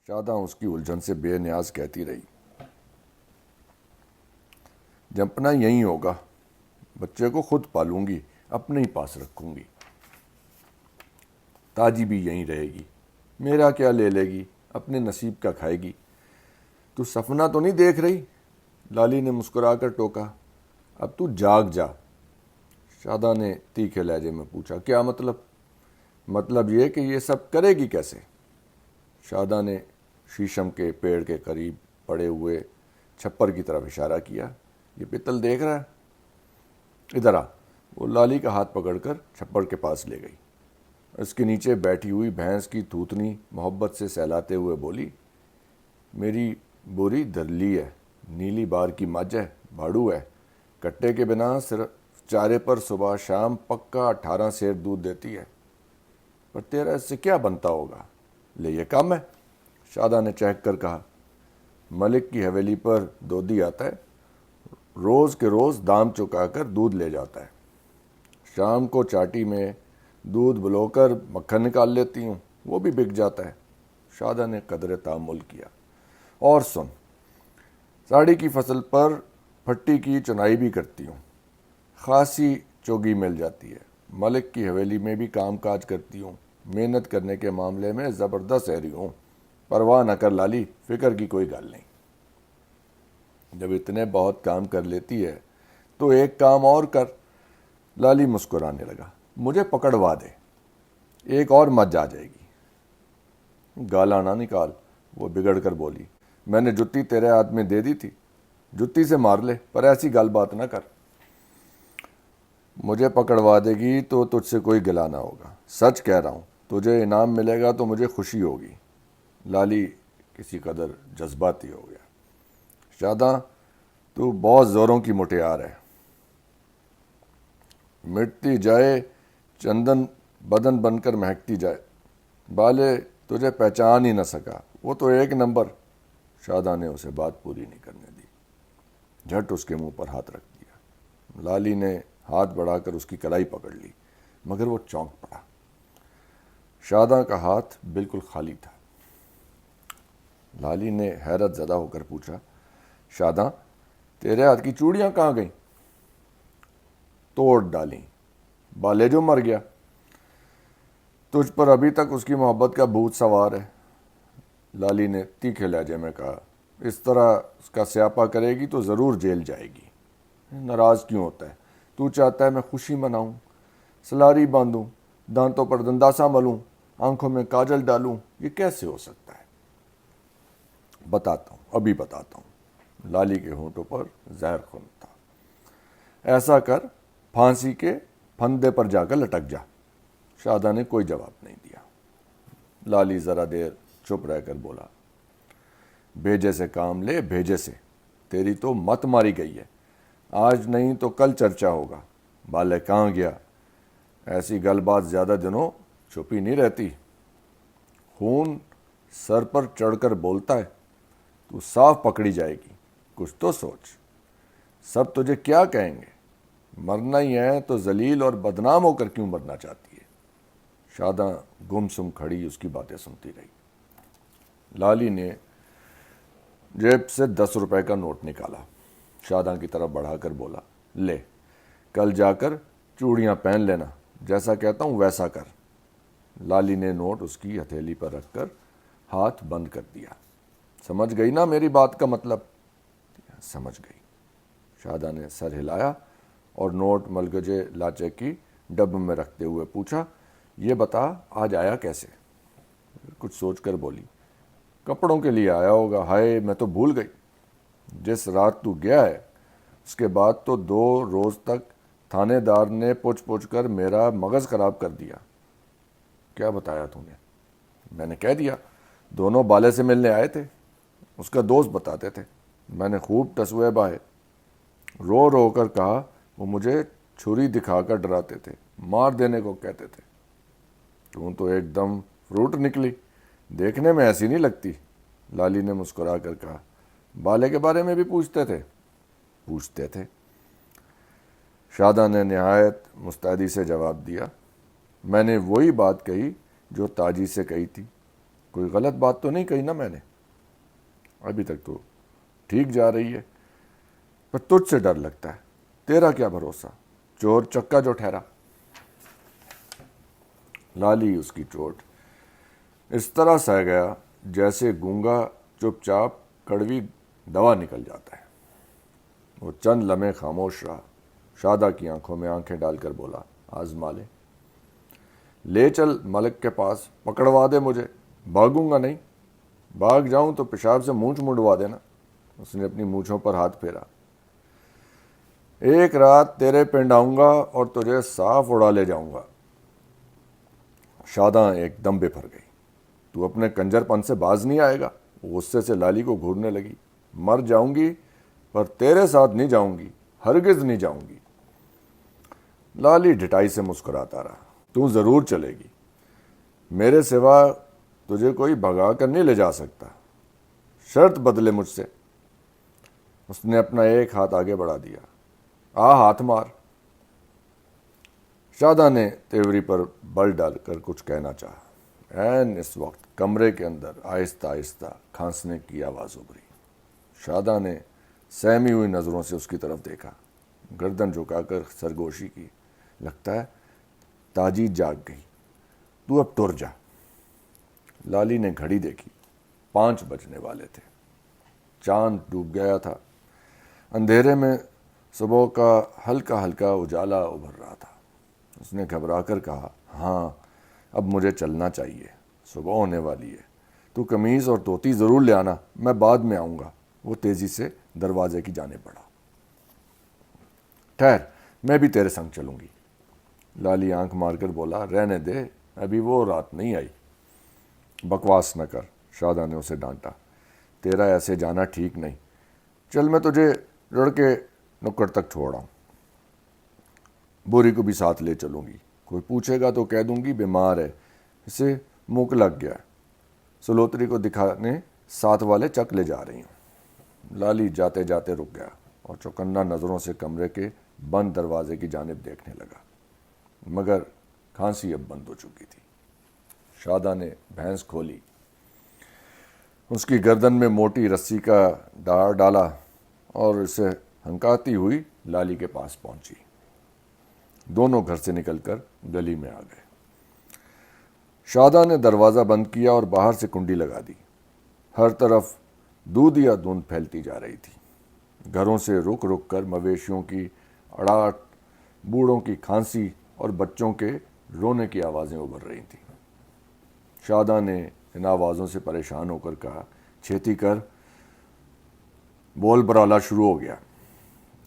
شاداں اس کی الجھن سے بے نیاز کہتی رہی، جمپنا یہیں ہوگا، بچے کو خود پالوں گی، اپنے ہی پاس رکھوں گی، تاجی بھی یہیں رہے گی، میرا کیا لے لے گی، اپنے نصیب کا کھائے گی۔ تو سپنا تو نہیں دیکھ رہی؟ لالی نے مسکرا کر ٹوکا۔ اب تو جاگ جا، شاداں نے تیکھے لہجے میں پوچھا۔ کیا مطلب؟ مطلب یہ کہ یہ سب کرے گی کیسے؟ شاداں نے شیشم کے پیڑ کے قریب پڑے ہوئے چھپر کی طرف اشارہ کیا۔ یہ پتل دیکھ رہا ہے؟ ادھر آ۔ وہ لالی کا ہاتھ پکڑ کر چھپر کے پاس لے گئی۔ اس کے نیچے بیٹھی ہوئی بھینس کی تھوتنی محبت سے سہلاتے ہوئے بولی، میری بوری دھرلی ہے، نیلی بار کی مجھ ہے، بھاڑو ہے، کٹے کے بنا صرف چارے پر صبح شام پکا 18 سیر دودھ دیتی ہے، پر تیرا اس سے کیا بنتا ہوگا؟ لے یہ کم ہے، شاداں نے چہک کر کہا۔ ملک کی حویلی پر دودھی آتا ہے، روز کے روز دام چکا کر دودھ لے جاتا ہے، شام کو چاٹی میں دودھ بلو کر مکھن نکال لیتی ہوں، وہ بھی بک جاتا ہے۔ شاداں نے قدر تامل کیا۔ اور سن، ساڑی کی فصل پر پھٹی کی چنائی بھی کرتی ہوں، خاصی چوگی مل جاتی ہے، ملک کی حویلی میں بھی کام کاج کرتی ہوں، محنت کرنے کے معاملے میں زبردست شہری ہوں، پرواہ نہ کر لالی، فکر کی کوئی گل نہیں۔ جب اتنے بہت کام کر لیتی ہے تو ایک کام اور کر۔ لالی مسکرانے لگا۔ مجھے پکڑوا دے، ایک اور مجھ آ جائے گی۔ گالا نہ نکال، وہ بگڑ کر بولی۔ میں نے جتی تیرے ہاتھ میں دے دی تھی، جتی سے مار لے، پر ایسی گل بات نہ کر۔ مجھے پکڑوا دے گی تو تجھ سے کوئی گلہ نہ ہوگا، سچ کہہ رہا ہوں، تجھے انعام ملے گا تو مجھے خوشی ہوگی۔ لالی کسی قدر جذباتی ہو گیا۔ شاداں، تو بہت زوروں کی مٹیار ہے، مٹتی جائے چندن بدن بن کر مہکتی جائے، بالے تجھے پہچان ہی نہ سکا، وہ تو ایک نمبر۔ شاداں نے اسے بات پوری نہیں کرنے دی، جھٹ اس کے منہ پر ہاتھ رکھ دیا۔ لالی نے ہاتھ بڑھا کر اس کی کلائی پکڑ لی، مگر وہ چونک پڑا۔ شاداں کا ہاتھ بالکل خالی تھا۔ لالی نے حیرت زدہ ہو کر پوچھا، شاداں، تیرے ہاتھ کی چوڑیاں کہاں گئیں؟ توڑ ڈالیں، بالے جو مر گیا۔ تجھ پر ابھی تک اس کی محبت کا بھوت سوار ہے، لالی نے تیکھے لہجے میں کہا۔ اس طرح اس کا سیاپا کرے گی تو ضرور جیل جائے گی۔ ناراض کیوں ہوتا ہے؟ تو چاہتا ہے میں خوشی مناؤں، سلاری باندھوں، دانتوں پر دنداسا ملوں، آنکھوں میں کاجل ڈالوں، یہ کیسے ہو سکتا ہے؟ بتاتا ہوں، ابھی بتاتا ہوں۔ لالی کے ہونٹوں پر زہر خون تھا۔ ایسا کر، پھانسی کے پھندے پر جا کر لٹک جا۔ شاداں نے کوئی جواب نہیں دیا۔ لالی ذرا دیر چپ رہ کر بولا، بھیجے سے کام لے، بھیجے سے، تیری تو مت ماری گئی ہے، آج نہیں تو کل چرچا ہوگا۔ بالے کہاں گیا؟ ایسی گل بات زیادہ دنوں چھپی نہیں رہتی، خون سر پر چڑھ کر بولتا ہے، تو صاف پکڑی جائے گی، کچھ تو سوچ۔ سب تجھے کیا کہیں گے؟ مرنا ہی ہے تو ذلیل اور بدنام ہو کر کیوں مرنا چاہتی ہے؟ شاداں گم سم کھڑی اس کی باتیں سنتی رہی۔ لالی نے جیب سے 10 روپے کا نوٹ نکالا، شاداں کی طرف بڑھا کر بولا، لے، کل جا کر چوڑیاں پہن لینا، جیسا کہتا ہوں ویسا کر۔ لالی نے نوٹ اس کی ہتھیلی پر رکھ کر ہاتھ بند کر دیا۔ سمجھ گئی نا میری بات کا مطلب؟ سمجھ گئی۔ شاداں نے سر ہلایا اور نوٹ ملگجے لاچے کی ڈب میں رکھتے ہوئے پوچھا، یہ بتا آج آیا کیسے؟ کچھ سوچ کر بولی، کپڑوں کے لیے آیا ہوگا۔ ہائے، میں تو بھول گئی، جس رات تو گیا ہے اس کے بعد تو 2 روز تک تھانے دار نے پوچھ پوچھ کر میرا مغز خراب کر دیا۔ کیا بتایا تو نے؟ میں نے کہہ دیا، دونوں بالے سے ملنے آئے تھے، اس کا دوست بتاتے تھے، میں نے خوب ٹسوے بہائے، رو رو کر کہا، وہ مجھے چھری دکھا کر ڈراتے تھے، مار دینے کو کہتے تھے۔ تو ایک دم فروٹ نکلی، دیکھنے میں ایسی نہیں لگتی۔ لالی نے مسکرا کر کہا، بالے کے بارے میں بھی پوچھتے تھے؟ پوچھتے تھے۔ شاداں نے نہایت مستعدی سے جواب دیا، میں نے وہی بات کہی جو تاجی سے کہی تھی، کوئی غلط بات تو نہیں کہی نا میں نے؟ ابھی تک تو ٹھیک جا رہی ہے، پر تجھ سے ڈر لگتا ہے، تیرا کیا بھروسہ، چور چکا جو ٹھہرا۔ لالی اس کی چوٹ اس طرح سہ گیا جیسے گونگا چپ چاپ کڑوی دوا نکل جاتا ہے۔ وہ چند لمحے خاموش رہا، شادہ کی آنکھوں میں آنکھیں ڈال کر بولا، آزما لے چل ملک کے پاس، پکڑوا دے مجھے، بھاگوں گا نہیں، بھاگ جاؤں تو پیشاب سے مونچھ منڈوا دینا۔ اس نے اپنی مونچھوں پر ہاتھ پھیرا۔ ایک رات تیرے پنڈ آؤں گا اور تجھے صاف اڑا لے جاؤں گا۔ شاداں ایک دم بے پھر گئی۔ تو اپنے کنجر پن سے باز نہیں آئے گا؟ وہ غصے سے لالی کو گھورنے لگی۔ مر جاؤں گی پر تیرے ساتھ نہیں جاؤں گی، ہرگز نہیں جاؤں گی۔ لالی ڈھٹائی سے مسکراتا رہا، تو ضرور چلے گی، میرے سوا تجھے کوئی بھگا کر نہیں لے جا سکتا، شرط بدلے مجھ سے۔ اس نے اپنا ایک ہاتھ آگے بڑھا دیا، ہاتھ مار۔ شادہ نے تیوری پر بل ڈال کر کچھ کہنا چاہا، عین اس وقت کمرے کے اندر آہستہ آہستہ کھانسنے کی آواز ابھری۔ شادہ نے سہمی ہوئی نظروں سے اس کی طرف دیکھا، گردن جھکا کر سرگوشی کی۔ لگتا ہے تاجی جاگ گئی، تو اب ٹر جا۔ لالی نے گھڑی دیکھی، 5 بجنے والے تھے، چاند ڈوب گیا تھا، اندھیرے میں صبح کا ہلکا ہلکا اجالا ابھر رہا تھا۔ اس نے گھبرا کر کہا، ہاں اب مجھے چلنا چاہیے، صبح ہونے والی ہے، تو قمیض اور دھوتی ضرور لے آنا، میں بعد میں آؤں گا۔ وہ تیزی سے دروازے کی جانب بڑھا۔ ٹھہر، میں بھی تیرے سنگ چلوں گی۔ لالی آنکھ مار کر بولا، رہنے دے، ابھی وہ رات نہیں آئی۔ بکواس نہ کر، شادہ نے اسے ڈانٹا، تیرا ایسے جانا ٹھیک نہیں، چل میں تجھے رڑ کے نکڑ تک چھوڑ آؤں، بوری کو بھی ساتھ لے چلوں گی، کوئی پوچھے گا تو کہہ دوں گی بیمار ہے، اسے موک لگ گیا، سلوتری کو دکھانے ساتھ والے چک لے جا رہی ہوں۔ لالی جاتے جاتے رک گیا اور چوکنا نظروں سے کمرے کے بند دروازے کی جانب دیکھنے لگا، مگر کھانسی اب بند ہو چکی تھی۔ شادہ نے بھینس کھولی، اس کی گردن میں موٹی رسی کا ڈار ڈالا اور اسے ہنکاتی ہوئی لالی کے پاس پہنچی۔ دونوں گھر سے نکل کر گلی میں آ گئے۔ شادہ نے دروازہ بند کیا اور باہر سے کنڈی لگا دی۔ ہر طرف دودھ یا دھند پھیلتی جا رہی تھی۔ گھروں سے رک رک کر مویشیوں کی اڑاٹ، بوڑھوں کی کھانسی اور بچوں کے رونے کی آوازیں ابھر رہی تھیں۔ شادہ نے ان آوازوں سے پریشان ہو کر کہا، چھیتی کر، بول برالا شروع ہو گیا۔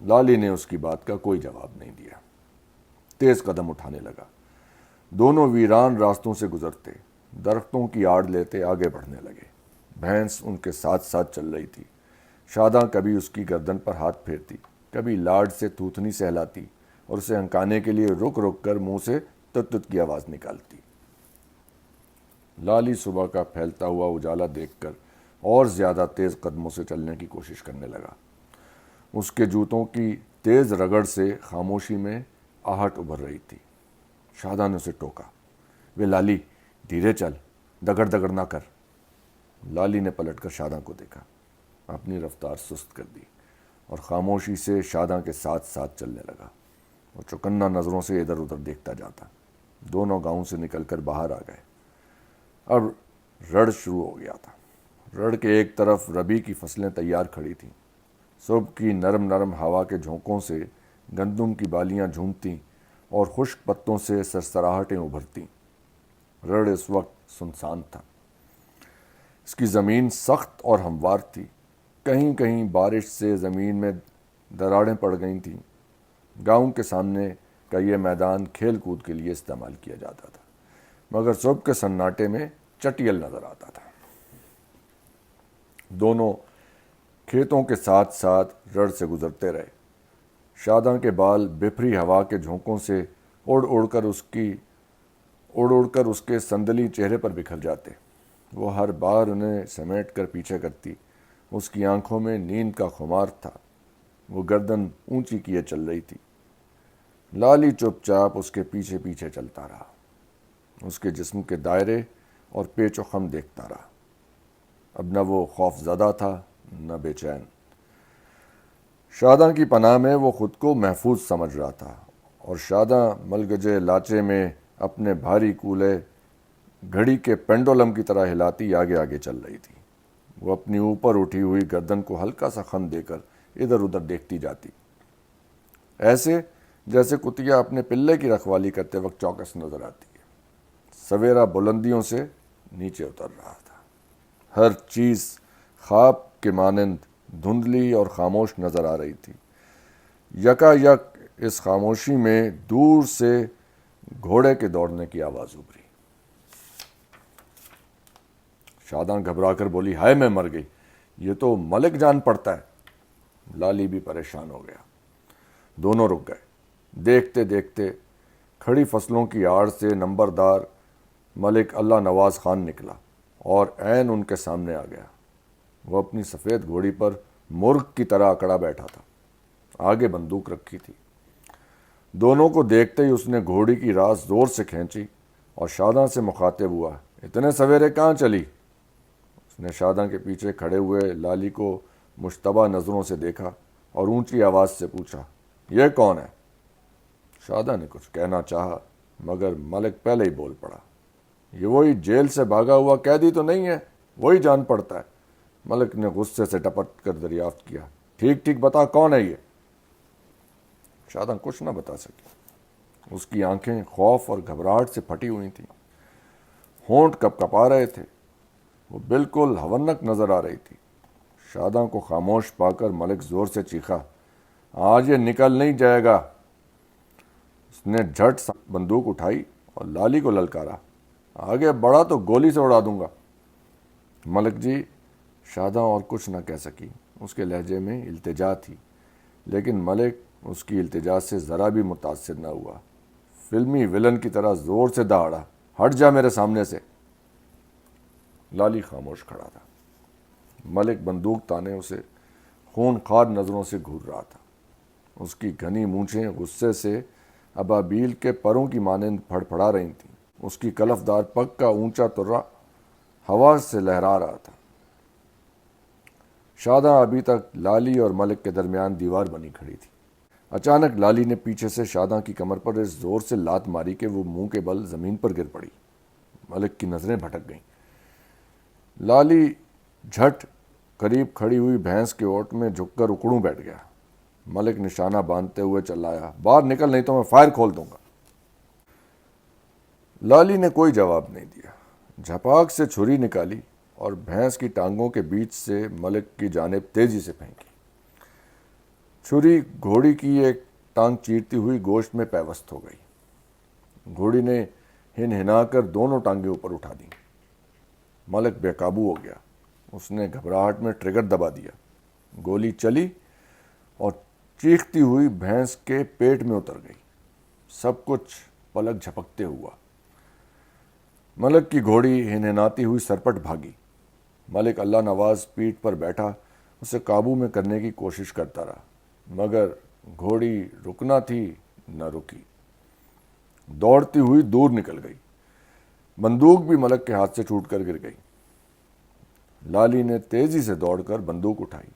لالی نے اس کی بات کا کوئی جواب نہیں دیا، تیز قدم اٹھانے لگا۔ دونوں ویران راستوں سے گزرتے، درختوں کی آڑ لیتے آگے بڑھنے لگے۔ بھینس ان کے ساتھ ساتھ چل رہی تھی۔ شاداں کبھی اس کی گردن پر ہاتھ پھیرتی، کبھی لاڈ سے تھوتنی سہلاتی اور اسے ہنکانے کے لیے رک رک کر منہ سے تت تت کی آواز نکالتی۔ لالی صبح کا پھیلتا ہوا اجالا دیکھ کر اور زیادہ تیز قدموں سے چلنے کی کوشش کرنے لگا۔ اس کے جوتوں کی تیز رگڑ سے خاموشی میں آہٹ ابھر رہی تھی۔ شادہ نے اسے ٹوکا، وے لالی دھیرے چل، دگڑ دگڑ نہ کر۔ لالی نے پلٹ کر شادہ کو دیکھا، اپنی رفتار سست کر دی اور خاموشی سے شادہ کے ساتھ ساتھ چلنے لگا۔ وہ چوکنا نظروں سے ادھر ادھر دیکھتا جاتا۔ دونوں گاؤں سے نکل کر باہر آ گئے۔ اب رڑ شروع ہو گیا تھا۔ رڑ کے ایک طرف ربی کی فصلیں تیار کھڑی تھیں۔ صبح کی نرم نرم ہوا کے جھونکوں سے گندم کی بالیاں جھومتیں اور خشک پتوں سے سرسراہٹیں ابھرتیں۔ رڑ اس وقت سنسان تھا۔ اس کی زمین سخت اور ہموار تھی، کہیں کہیں بارش سے زمین میں دراڑیں پڑ گئی تھیں۔ گاؤں کے سامنے کا یہ میدان کھیل کود کے لیے استعمال کیا جاتا تھا، مگر صبح کے سناٹے میں چٹیل نظر آتا تھا۔ دونوں کھیتوں کے ساتھ ساتھ رڑ سے گزرتے رہے۔ شاداں کے بال بپھری ہوا کے جھونکوں سے اڑ اڑ کر اس کے سندلی چہرے پر بکھر جاتے۔ وہ ہر بار انہیں سمیٹ کر پیچھے کرتی۔ اس کی آنکھوں میں نیند کا خمار تھا، وہ گردن اونچی کیے چل رہی تھی۔ لالی چپ چاپ اس کے پیچھے پیچھے چلتا رہا۔ اس کے جسم کے دائرے اور پیچ و خم دیکھتا رہا۔ اب نہ وہ خوف زدہ تھا نہ بے چین۔ شاداں کی پناہ میں وہ خود کو محفوظ سمجھ رہا تھا، اور شاداں ملگجے لاچے میں اپنے بھاری کولے گھڑی کے پینڈولم کی طرح ہلاتی آگے آگے چل رہی تھی۔ وہ اپنی اوپر اٹھی ہوئی گردن کو ہلکا سا خم دے کر ادھر ادھر دیکھتی جاتی، ایسے جیسے کتیا اپنے پلے کی رکھوالی کرتے وقت چوکس نظر آتی ہے۔ سویرا بلندیوں سے نیچے اتر رہا تھا، ہر چیز خواب کے مانند دھندلی اور خاموش نظر آ رہی تھی۔ یکا یک اس خاموشی میں دور سے گھوڑے کے دوڑنے کی آواز ابھری۔ شاداں گھبرا کر بولی، ہائے میں مر گئی، یہ تو ملک جان پڑتا ہے۔ لالی بھی پریشان ہو گیا۔ دونوں رک گئے۔ دیکھتے دیکھتے کھڑی فصلوں کی آڑ سے نمبردار ملک اللہ نواز خان نکلا اور عین ان کے سامنے آ گیا۔ وہ اپنی سفید گھوڑی پر مرغ کی طرح اکڑا بیٹھا تھا، آگے بندوق رکھی تھی۔ دونوں کو دیکھتے ہی اس نے گھوڑی کی راس زور سے کھینچی اور شاداں سے مخاطب ہوا، اتنے سویرے کہاں چلی؟ اس نے شاداں کے پیچھے کھڑے ہوئے لالی کو مشتبہ نظروں سے دیکھا اور اونچی آواز سے پوچھا، یہ کون ہے؟ شاداں نے کچھ کہنا چاہا مگر ملک پہلے ہی بول پڑا، یہ وہی جیل سے بھاگا ہوا قیدی تو نہیں ہے؟ وہی جان پڑتا ہے۔ ملک نے غصے سے ٹپٹ کر دریافت کیا، ٹھیک ٹھیک بتا کون ہے یہ؟ شاداں کچھ نہ بتا سکی۔ اس کی آنکھیں خوف اور گھبراہٹ سے پھٹی ہوئی تھیں، ہونٹ کپ کپا رہے تھے، وہ بالکل ہونک نظر آ رہی تھی۔ شاداں کو خاموش پا کر ملک زور سے چیخا، آج یہ نکل نہیں جائے گا۔ اس نے جھٹ سے بندوق اٹھائی اور لالی کو للکارا، آگے بڑھا تو گولی سے اڑا دوں گا۔ ملک جی، شاداں اور کچھ نہ کہہ سکی۔ اس کے لہجے میں التجا تھی، لیکن ملک اس کی التجا سے ذرا بھی متاثر نہ ہوا۔ فلمی ولن کی طرح زور سے دہاڑا، ہٹ جا میرے سامنے سے۔ لالی خاموش کھڑا تھا۔ ملک بندوق تانے اسے خون خوار نظروں سے گھور رہا تھا۔ اس کی گھنی مونچھیں غصے سے ابابیل کے پروں کی مانند پھڑ پھڑا رہی تھیں۔ اس کی کلف دار پگ کا اونچا ترا ہوا سے لہرا رہا تھا۔ شاداں ابھی تک لالی اور ملک کے درمیان دیوار بنی کھڑی تھی۔ اچانک لالی نے پیچھے سے شاداں کی کمر پر اس زور سے لات ماری کہ وہ منہ کے بل زمین پر گر پڑی۔ ملک کی نظریں بھٹک گئیں۔ لالی جھٹ قریب کھڑی ہوئی بھینس کے اوٹ میں جھک کر اکڑوں بیٹھ گیا۔ ملک نشانہ باندھتے ہوئے چلایا، باہر نکل نہیں تو میں فائر کھول دوں گا۔ لالی نے کوئی جواب نہیں دیا، جھپاک سے چھری نکالی اور بھینس کی ٹانگوں کے بیچ سے ملک کی جانب تیزی سے پھینکی۔ چھری گھوڑی کی ایک ٹانگ چیرتی ہوئی گوشت میں پیوست ہو گئی۔ گھوڑی نے ہنہنا کر دونوں ٹانگیں اوپر اٹھا دیں۔ ملک بے قابو ہو گیا۔ اس نے گھبراہٹ میں ٹریگر دبا دیا۔ گولی چلی اور چیختی ہوئی بھینس کے پیٹ میں اتر گئی۔ سب کچھ پلک جھپکتے ہوا۔ ملک کی گھوڑی ہنہناتی ہوئی سرپٹ بھاگی۔ ملک اللہ نواز پیٹھ پر بیٹھا اسے قابو میں کرنے کی کوشش کرتا رہا، مگر گھوڑی رکنا تھی نہ رکی، دوڑتی ہوئی دور نکل گئی۔ بندوق بھی ملک کے ہاتھ سے چھوٹ کر گر گئی۔ لالی نے تیزی سے دوڑ کر بندوق اٹھائی۔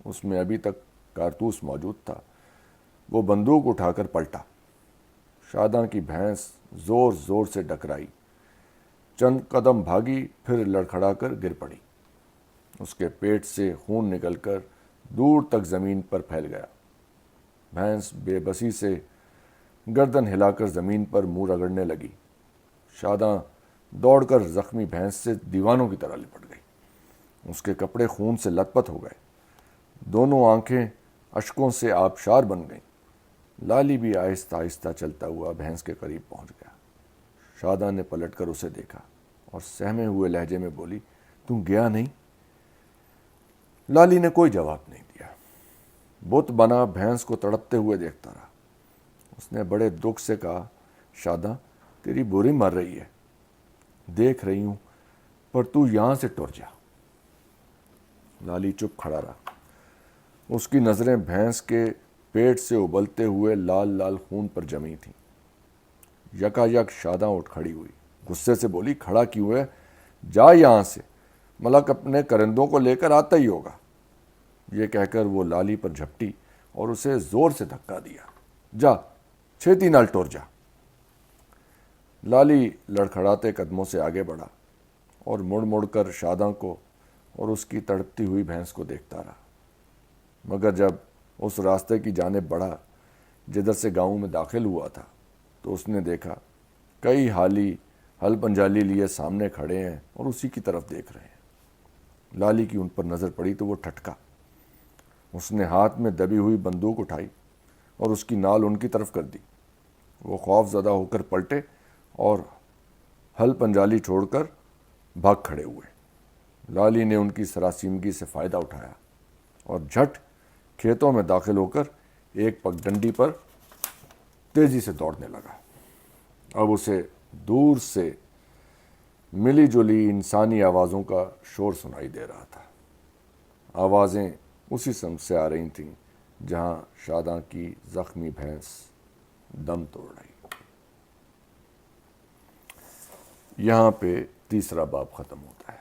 اس میں ابھی تک کارتوس موجود تھا۔ وہ بندوق اٹھا کر پلٹا۔ شاداں کی بھینس زور زور سے ڈکرائی، چند قدم بھاگی، پھر لڑکھڑا کر گر پڑی۔ اس کے پیٹ سے خون نکل کر دور تک زمین پر پھیل گیا۔ بھینس بے بسی سے گردن ہلا کر زمین پر منہ رگڑنے لگی۔ شاداں دوڑ کر زخمی بھینس سے دیوانوں کی طرح لپٹ گئی۔ اس کے کپڑے خون سے لت پت ہو گئے۔ دونوں آنکھیں اشکوں سے آبشار بن گئیں۔ لالی بھی آہستہ آہستہ چلتا ہوا بھینس کے قریب پہنچ گیا۔ شاداں نے پلٹ کر اسے دیکھا اور سہمے ہوئے لہجے میں بولی، تم گیا نہیں؟ لالی نے کوئی جواب نہیں دیا۔ بت بنا بھینس کو تڑپتے ہوئے دیکھتا رہا۔ اس نے بڑے دکھ سے کہا، شاداں تیری بری مر رہی ہے، دیکھ رہی ہوں، پر تو یہاں سے ٹر جا۔ لالی چپ کھڑا رہا۔ اس کی نظریں بھینس کے پیٹ سے ابلتے ہوئے لال لال خون پر جمی تھیں۔ یکا یک شاداں اٹھ کھڑی ہوئی، غصے سے بولی، کھڑا کیوں ہے؟ جا یہاں سے، ملک اپنے کرندوں کو لے کر آتا ہی ہوگا۔ یہ کہہ کر وہ لالی پر جھپٹی اور اسے زور سے دھکا دیا۔ جا، چھیتی نال ٹور جا۔ لالی لڑکھڑاتے قدموں سے آگے بڑھا اور مڑ مڑ کر شاداں کو اور اس کی تڑپتی ہوئی بھینس کو دیکھتا رہا، مگر جب اس راستے کی جانب بڑھا جدھر سے گاؤں میں داخل ہوا تھا تو اس نے دیکھا کئی حالی ہل پنجالی لیے سامنے کھڑے ہیں اور اسی کی طرف دیکھ رہے ہیں۔ لالی کی ان پر نظر پڑی تو وہ ٹھٹکا۔ اس نے ہاتھ میں دبی ہوئی بندوق اٹھائی اور اس کی نال ان کی طرف کر دی۔ وہ خوف زدہ ہو کر پلٹے اور ہل پنجالی چھوڑ کر بھاگ کھڑے ہوئے۔ لالی نے ان کی سراسیمگی سے فائدہ اٹھایا اور جھٹ کھیتوں میں داخل ہو کر ایک پگڈنڈی پر تیزی سے دوڑنے لگا۔ اب اسے دور سے ملی جلی انسانی آوازوں کا شور سنائی دے رہا تھا۔ آوازیں اسی سمت سے آ رہی تھیں جہاں شاداں کی زخمی بھینس دم توڑ رہی۔ یہاں پہ تیسرا باب ختم ہوتا ہے۔